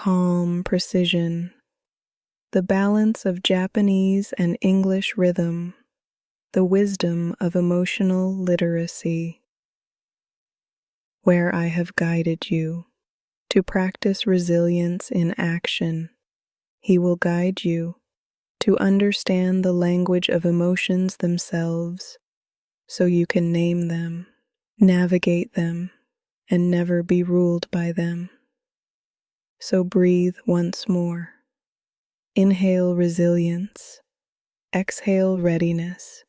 calm precision, the balance of Japanese and English rhythm, the wisdom of emotional literacy. Where I have guided you to practice resilience in action, He will guide you to understand the language of emotions themselves so you can name them, navigate them, and never be ruled by them. So breathe once more. Inhale resilience, exhale readiness,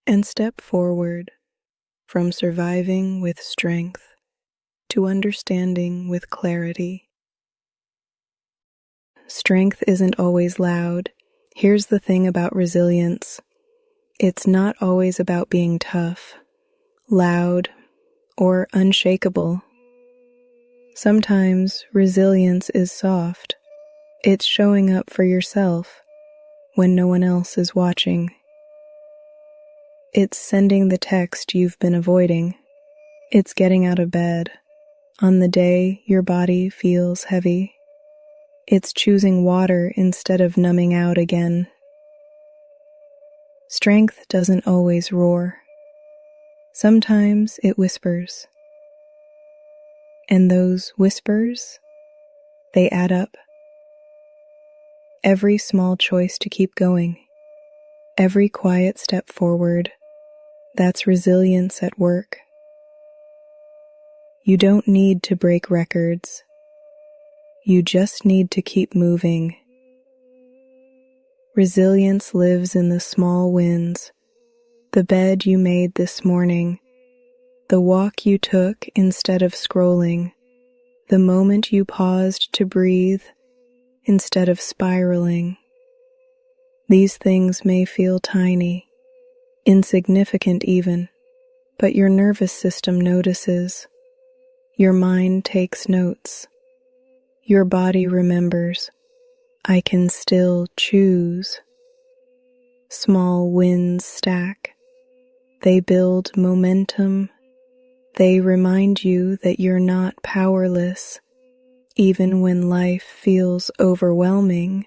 and step forward from surviving with strength to understanding with clarity. Strength isn't always loud. Here's the thing about resilience. It's not always about being tough, loud, or unshakable. Sometimes resilience is soft. It's showing up for yourself when no one else is watching. It's sending the text you've been avoiding. It's getting out of bed on the day your body feels heavy. It's choosing water instead of numbing out again. Strength doesn't always roar. Sometimes it whispers. And those whispers, they add up. Every small choice to keep going, every quiet step forward, that's resilience at work. You don't need to break records. You just need to keep moving. Resilience lives in the small wins, the bed you made this morning, the walk you took instead of scrolling, the moment you paused to breathe instead of spiraling. These things may feel tiny, insignificant even, but your nervous system notices. Your mind takes notes. Your body remembers. I can still choose. Small wins stack. They build momentum. They remind you that you're not powerless, even when life feels overwhelming.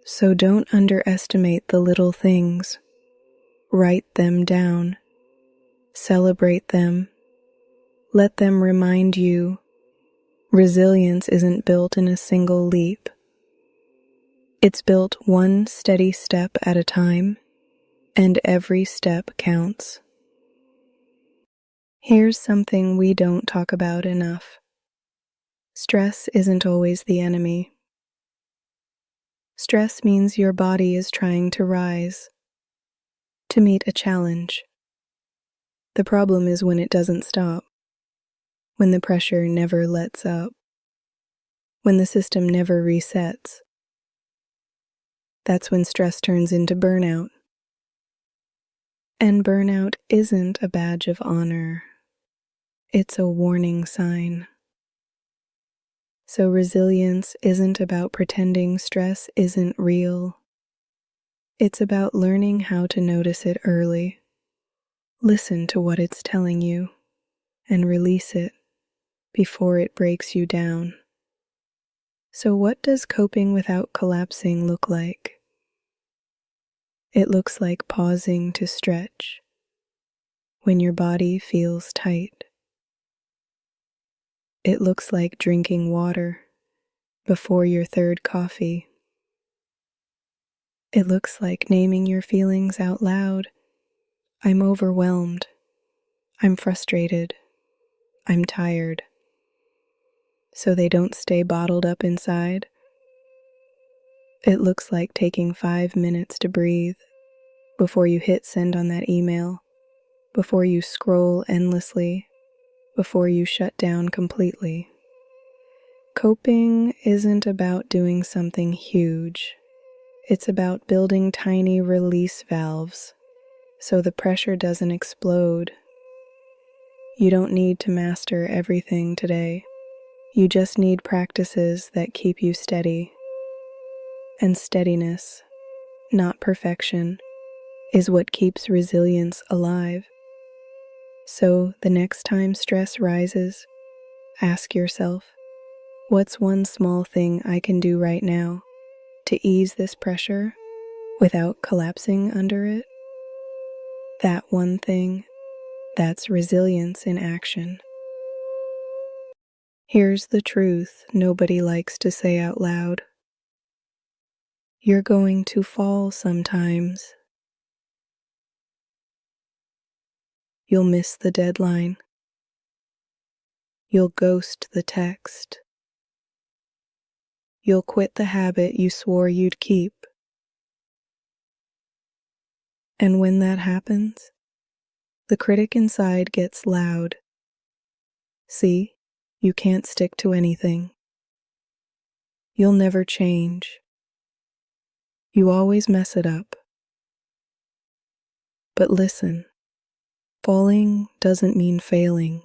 So don't underestimate the little things. Write them down. Celebrate them. Let them remind you resilience isn't built in a single leap. It's built one steady step at a time, and every step counts. Here's something we don't talk about enough. Stress isn't always the enemy. Stress means your body is trying to rise, to meet a challenge. The problem is when it doesn't stop, when the pressure never lets up, when the system never resets. That's when stress turns into burnout. And burnout isn't a badge of honor. It's a warning sign. So resilience isn't about pretending stress isn't real. It's about learning how to notice it early. Listen to what it's telling you and release it before it breaks you down. So what does coping without collapsing look like? It looks like pausing to stretch when your body feels tight. It looks like drinking water before your third coffee. It looks like naming your feelings out loud. I'm overwhelmed. I'm frustrated. I'm tired. So they don't stay bottled up inside. It looks like taking 5 minutes to breathe before you hit send on that email, before you scroll endlessly, before you shut down completely. Coping isn't about doing something huge. It's about building tiny release valves so the pressure doesn't explode. You don't need to master everything today. You just need practices that keep you steady. And steadiness, not perfection, is what keeps resilience alive. So the next time stress rises, ask yourself, What's one small thing I can do right now to ease this pressure without collapsing under it? That one thing, that's resilience in action. Here's the truth nobody likes to say out loud. You're going to fall sometimes. You'll miss the deadline. You'll ghost the text. You'll quit the habit you swore you'd keep. And when that happens, the critic inside gets loud. See, you can't stick to anything. You'll never change. You always mess it up. But listen, falling doesn't mean failing.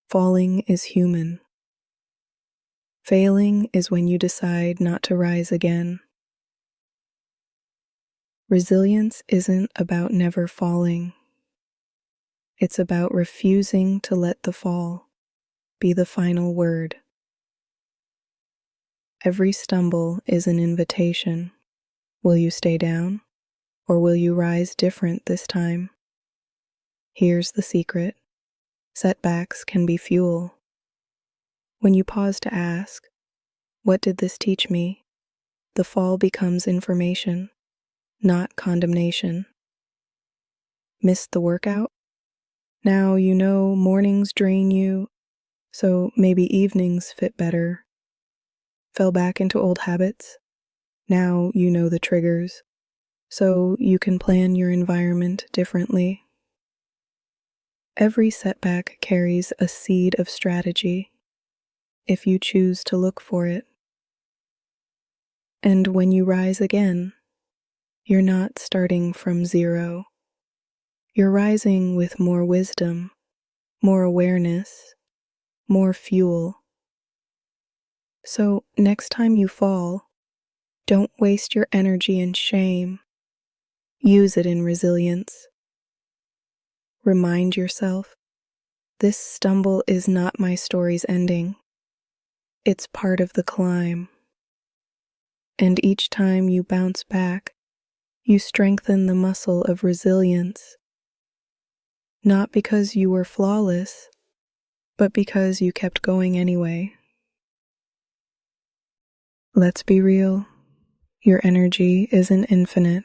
Falling is human. Failing is when you decide not to rise again. Resilience isn't about never falling. It's about refusing to let the fall be the final word. Every stumble is an invitation. Will you stay down, or will you rise different this time? Here's the secret. Setbacks can be fuel. When you pause to ask, what did this teach me? The fall becomes information, not condemnation. Missed the workout? Now you know mornings drain you, so maybe evenings fit better. Fell back into old habits? Now you know the triggers, so you can plan your environment differently. Every setback carries a seed of strategy, if you choose to look for it. And when you rise again, you're not starting from zero. You're rising with more wisdom, more awareness, more fuel. So next time you fall, don't waste your energy in shame. Use it in resilience. Remind yourself, this stumble is not my story's ending. It's part of the climb. And each time you bounce back, you strengthen the muscle of resilience. Not because you were flawless, but because you kept going anyway. Let's be real. Your energy isn't infinite.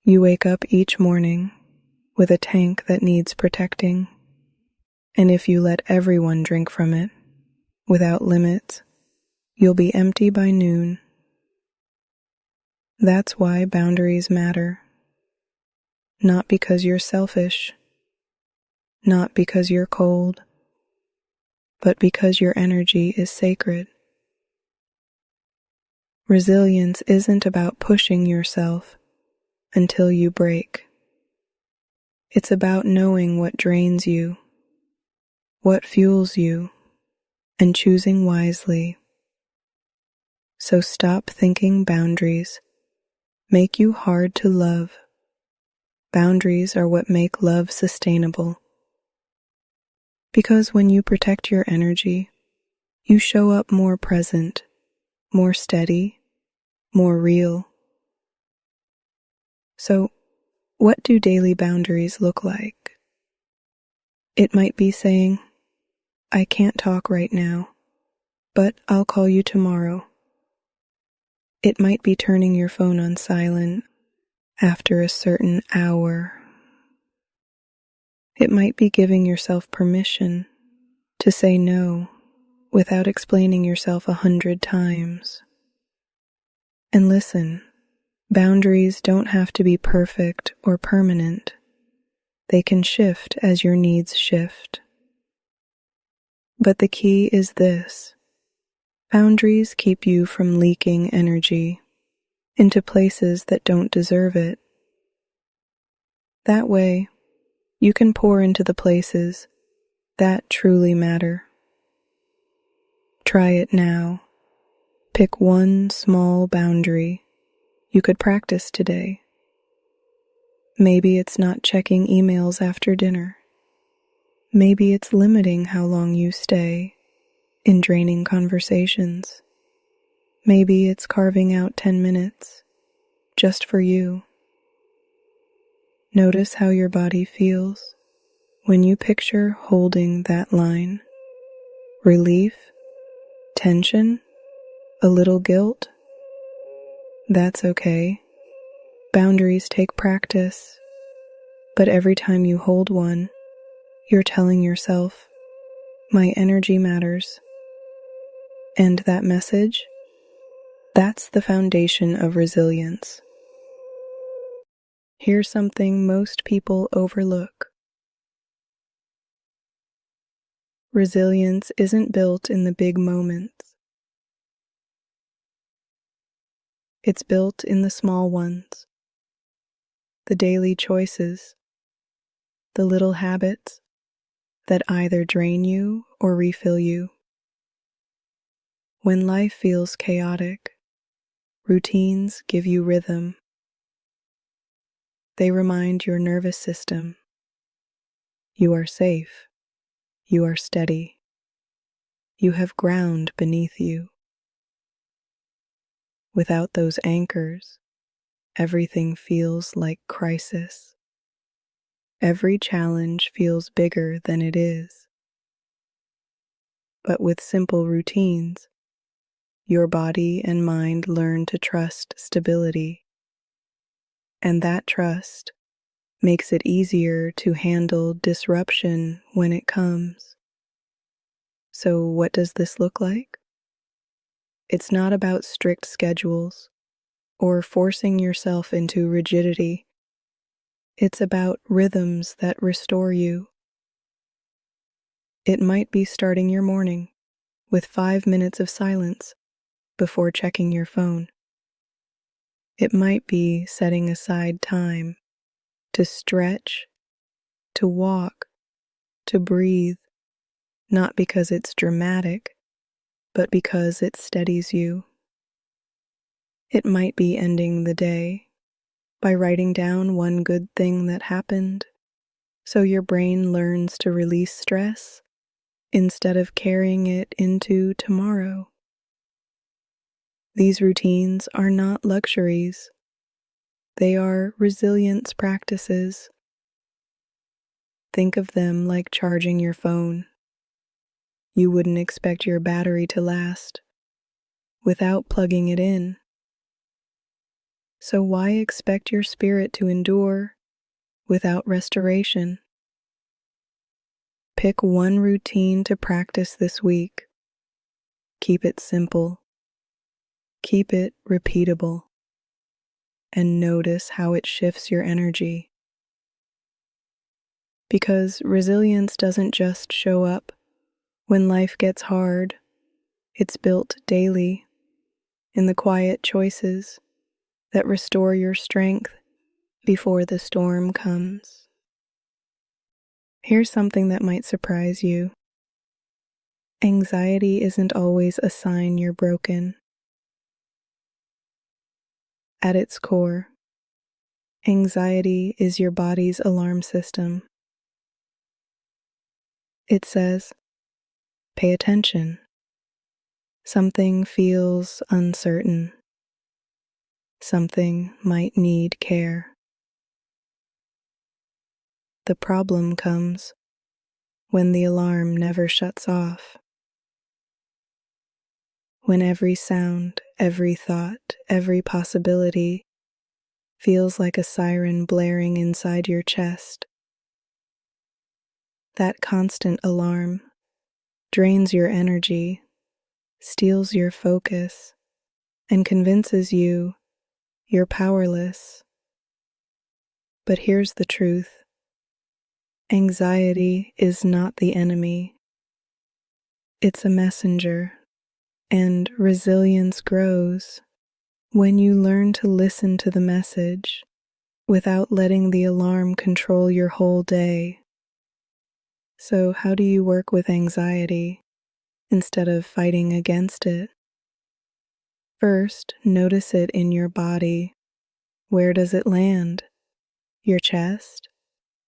You wake up each morning with a tank that needs protecting. And if you let everyone drink from it, without limits, you'll be empty by noon. That's why boundaries matter. Not because you're selfish, not because you're cold, but because your energy is sacred. Resilience isn't about pushing yourself until you break. It's about knowing what drains you, what fuels you, and choosing wisely. So stop thinking boundaries make you hard to love. Boundaries are what make love sustainable. Because when you protect your energy, you show up more present, more steady, more real. So, what do daily boundaries look like? It might be saying, I can't talk right now, but I'll call you tomorrow. It might be turning your phone on silent after a certain hour. It might be giving yourself permission to say no without explaining yourself 100 times. And listen, boundaries don't have to be perfect or permanent. They can shift as your needs shift. But the key is this. Boundaries keep you from leaking energy into places that don't deserve it. That way, you can pour into the places that truly matter. Try it now. Pick one small boundary you could practice today. Maybe it's not checking emails after dinner. Maybe it's limiting how long you stay in draining conversations. Maybe it's carving out 10 minutes just for you. Notice how your body feels when you picture holding that line. Relief, tension, a little guilt. That's okay. Boundaries take practice, but every time you hold one, you're telling yourself, my energy matters. And that message, that's the foundation of resilience. Here's something most people overlook. Resilience isn't built in the big moments. It's built in the small ones, the daily choices, the little habits that either drain you or refill you. When life feels chaotic, routines give you rhythm. They remind your nervous system, you are safe, you are steady, you have ground beneath you. Without those anchors, everything feels like crisis. Every challenge feels bigger than it is. But with simple routines, your body and mind learn to trust stability. And that trust makes it easier to handle disruption when it comes. So what does this look like? It's not about strict schedules or forcing yourself into rigidity. It's about rhythms that restore you. It might be starting your morning with 5 minutes of silence before checking your phone. It might be setting aside time to stretch, to walk, to breathe, not because it's dramatic, but because it steadies you. It might be ending the day by writing down one good thing that happened, so your brain learns to release stress instead of carrying it into tomorrow. These routines are not luxuries. They are resilience practices. Think of them like charging your phone. You wouldn't expect your battery to last without plugging it in. So why expect your spirit to endure without restoration? Pick one routine to practice this week. Keep it simple. Keep it repeatable. And notice how it shifts your energy. Because resilience doesn't just show up when life gets hard. It's built daily in the quiet choices that restore your strength before the storm comes. Here's something that might surprise you. Anxiety isn't always a sign you're broken. At its core, anxiety is your body's alarm system. It says, pay attention. Something feels uncertain. Something might need care. The problem comes when the alarm never shuts off. When every sound, every thought, every possibility feels like a siren blaring inside your chest. That constant alarm drains your energy, steals your focus, and convinces you you're powerless. But here's the truth. Anxiety is not the enemy. It's a messenger, and resilience grows when you learn to listen to the message without letting the alarm control your whole day. So how do you work with anxiety instead of fighting against it? First, notice it in your body. Where does it land? Your chest?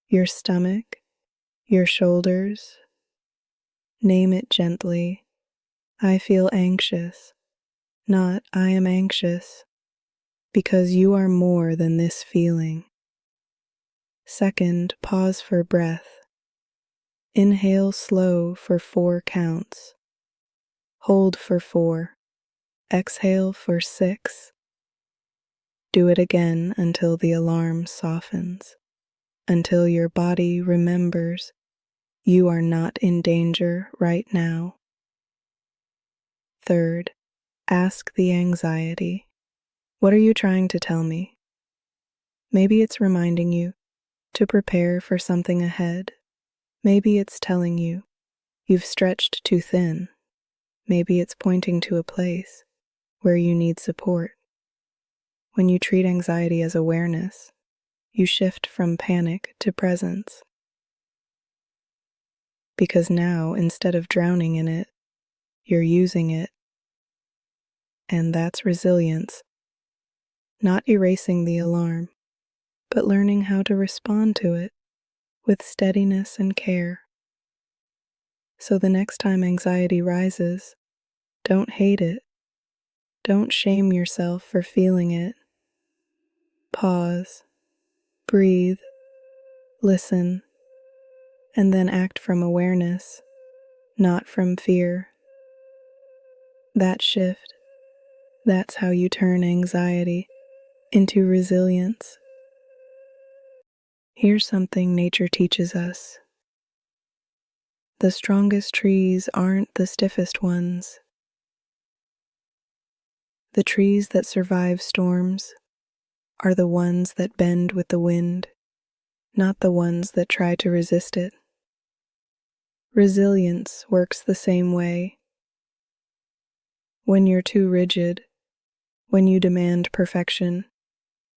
Your stomach? your shoulders. Name it gently. I feel anxious, not I am anxious, because you are more than this feeling. Second, pause for breath. Inhale slow for 4 counts. Hold for 4. Exhale for 6. Do it again until the alarm softens, until your body remembers you are not in danger right now. Third, ask the anxiety, what are you trying to tell me? Maybe it's reminding you to prepare for something ahead. Maybe it's telling you you've stretched too thin. Maybe it's pointing to a place where you need support. When you treat anxiety as awareness, you shift from panic to presence. Because now, instead of drowning in it, you're using it. And that's resilience. Not erasing the alarm, but learning how to respond to it with steadiness and care. So the next time anxiety rises, don't hate it. Don't shame yourself for feeling it. Pause, breathe, listen, and then act from awareness, not from fear. That shift, that's how you turn anxiety into resilience. Here's something nature teaches us. The strongest trees aren't the stiffest ones. The trees that survive storms are the ones that bend with the wind, not the ones that try to resist it. Resilience works the same way. When you're too rigid, when you demand perfection,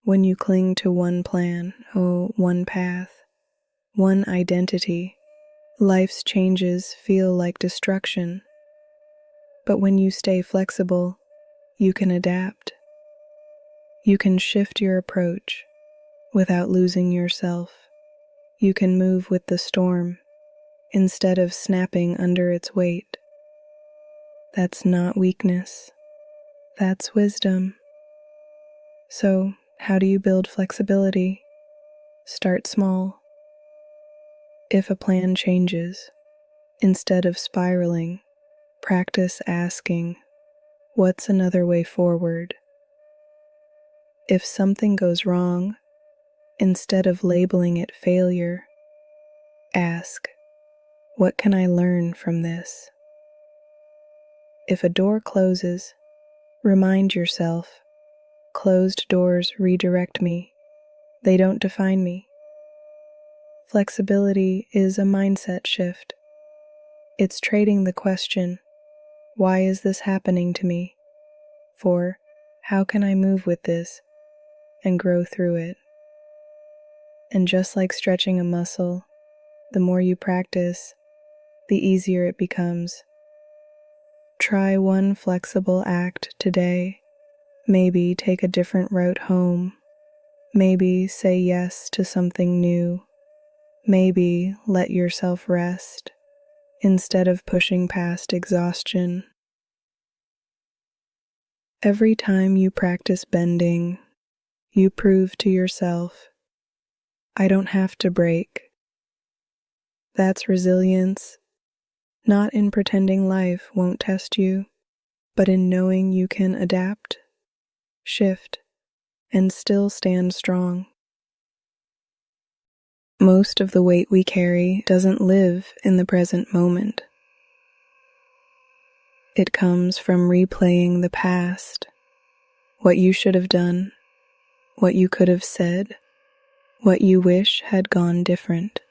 when you cling to one plan, one path, one identity, life's changes feel like destruction. But when you stay flexible, you can adapt. You can shift your approach without losing yourself. You can move with the storm instead of snapping under its weight. That's not weakness. That's wisdom. So, how do you build flexibility? Start small. If a plan changes, instead of spiraling, practice asking, what's another way forward? If something goes wrong, instead of labeling it failure, ask, what can I learn from this? If a door closes, remind yourself, closed doors redirect me. They don't define me. Flexibility is a mindset shift. It's trading the question, why is this happening to me? For, how can I move with this and grow through it? And just like stretching a muscle, the more you practice, the easier it becomes. Try one flexible act today. Maybe take a different route home. Maybe say yes to something new. Maybe let yourself rest instead of pushing past exhaustion. Every time you practice bending, you prove to yourself, I don't have to break. That's resilience, not in pretending life won't test you, but in knowing you can adapt, shift, and still stand strong. Most of the weight we carry doesn't live in the present moment. It comes from replaying the past, what you should have done, what you could have said, what you wish had gone different.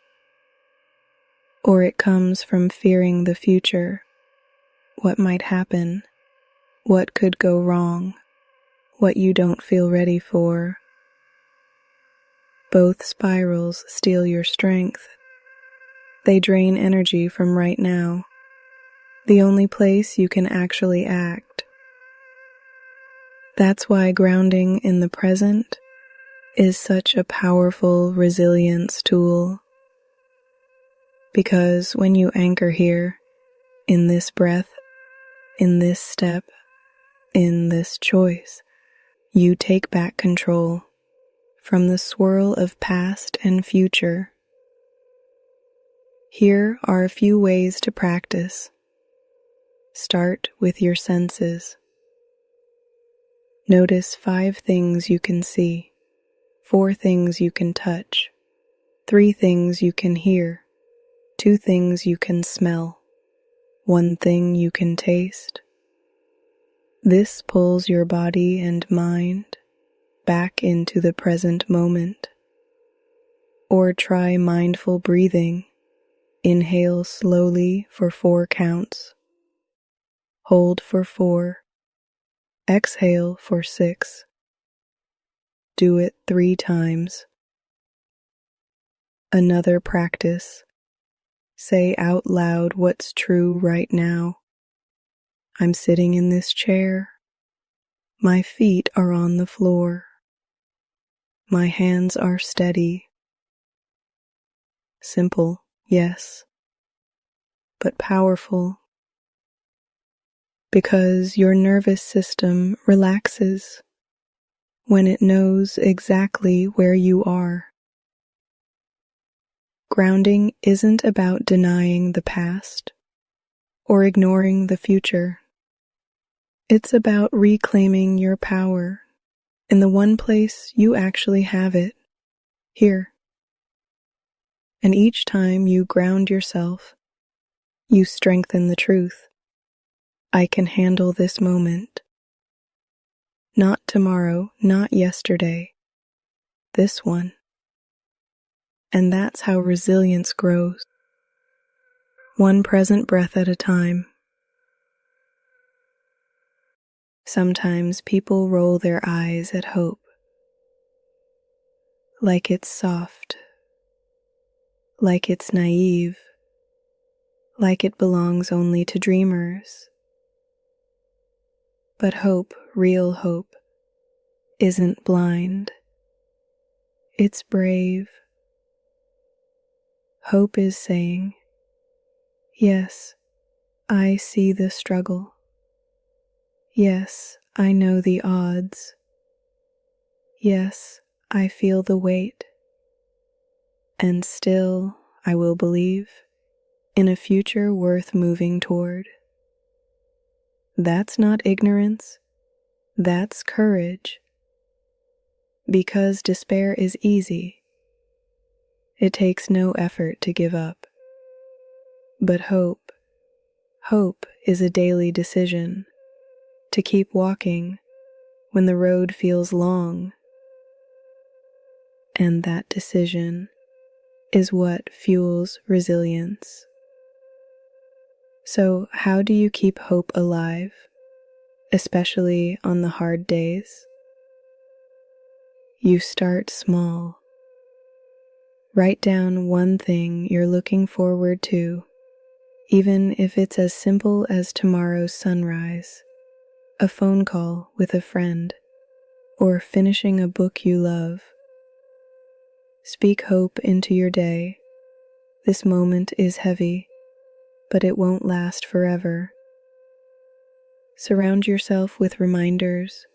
Or it comes from fearing the future, what might happen, what could go wrong, what you don't feel ready for. Both spirals steal your strength. They drain energy from right now, the only place you can actually act. That's why grounding in the present is such a powerful resilience tool. Because when you anchor here, in this breath, in this step, in this choice, you take back control from the swirl of past and future. Here are a few ways to practice. Start with your senses. Notice 5 things you can see, 4 things you can touch, 3 things you can hear, 2 things you can smell, 1 thing you can taste. This pulls your body and mind back into the present moment. Or try mindful breathing. Inhale slowly for 4 counts. Hold for 4. Exhale for 6. Do it 3 times. Another practice. Say out loud what's true right now. I'm sitting in this chair. My feet are on the floor. My hands are steady. Simple, yes, but powerful. Because your nervous system relaxes when it knows exactly where you are. Grounding isn't about denying the past or ignoring the future. It's about reclaiming your power in the one place you actually have it, here. And each time you ground yourself, you strengthen the truth. I can handle this moment. Not tomorrow, not yesterday, this one. And that's how resilience grows. One present breath at a time. Sometimes people roll their eyes at hope, like it's soft, like it's naive, like it belongs only to dreamers. But hope, real hope, isn't blind. It's brave. Hope is saying, yes, I see the struggle. Yes, I know the odds. Yes, I feel the weight. And still, I will believe in a future worth moving toward. That's not ignorance. That's courage. Because despair is easy. It takes no effort to give up. But hope is a daily decision to keep walking when the road feels long. And that decision is what fuels resilience. So, how do you keep hope alive, especially on the hard days? You start small. Write down one thing you're looking forward to, even if it's as simple as tomorrow's sunrise, a phone call with a friend, or finishing a book you love. Speak hope into your day. This moment is heavy, but it won't last forever. Surround yourself with reminders,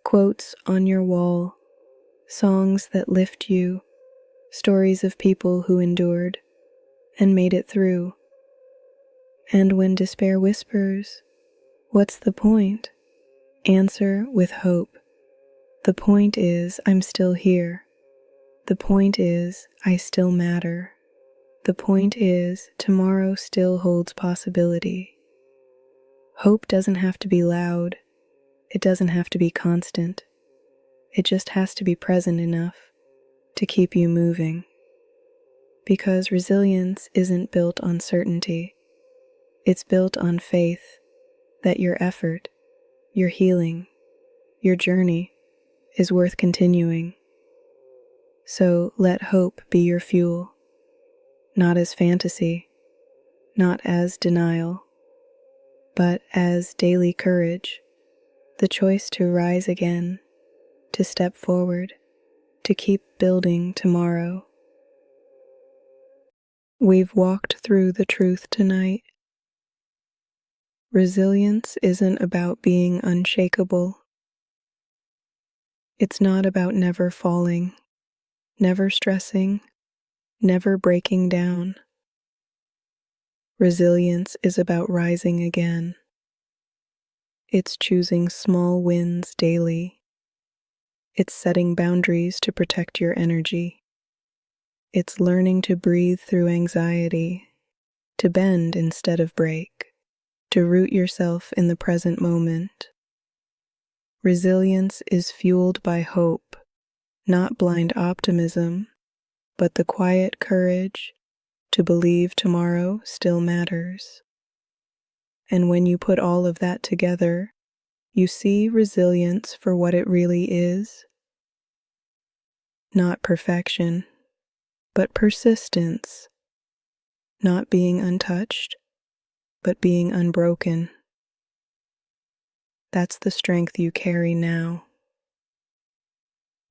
quotes on your wall, songs that lift you, stories of people who endured and made it through. And when despair whispers, "What's the point?" answer with hope. The point is, I'm still here. The point is, I still matter. The point is, tomorrow still holds possibility. Hope doesn't have to be loud. It doesn't have to be constant. It just has to be present enough to keep you moving. Because resilience isn't built on certainty. It's built on faith that your effort, your healing, your journey is worth continuing. So let hope be your fuel, not as fantasy, not as denial, but as daily courage, the choice to rise again, to step forward, to keep building tomorrow. We've walked through the truth tonight. Resilience isn't about being unshakable. It's not about never falling, never stressing, never breaking down. Resilience is about rising again. It's choosing small wins daily. It's setting boundaries to protect your energy. It's learning to breathe through anxiety, to bend instead of break, to root yourself in the present moment. Resilience is fueled by hope, not blind optimism, but the quiet courage to believe tomorrow still matters. And when you put all of that together, you see resilience for what it really is. Not perfection, but persistence. Not being untouched, but being unbroken. That's the strength you carry now.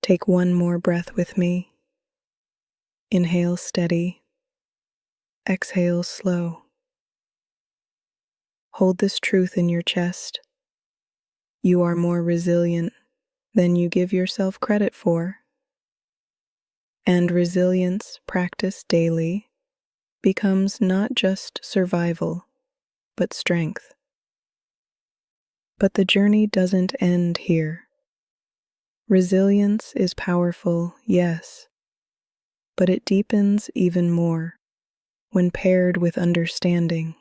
Take one more breath with me. Inhale steady. Exhale slow. Hold this truth in your chest. You are more resilient than you give yourself credit for. And resilience practiced daily becomes not just survival, but strength. But the journey doesn't end here. Resilience is powerful, yes, but it deepens even more when paired with understanding.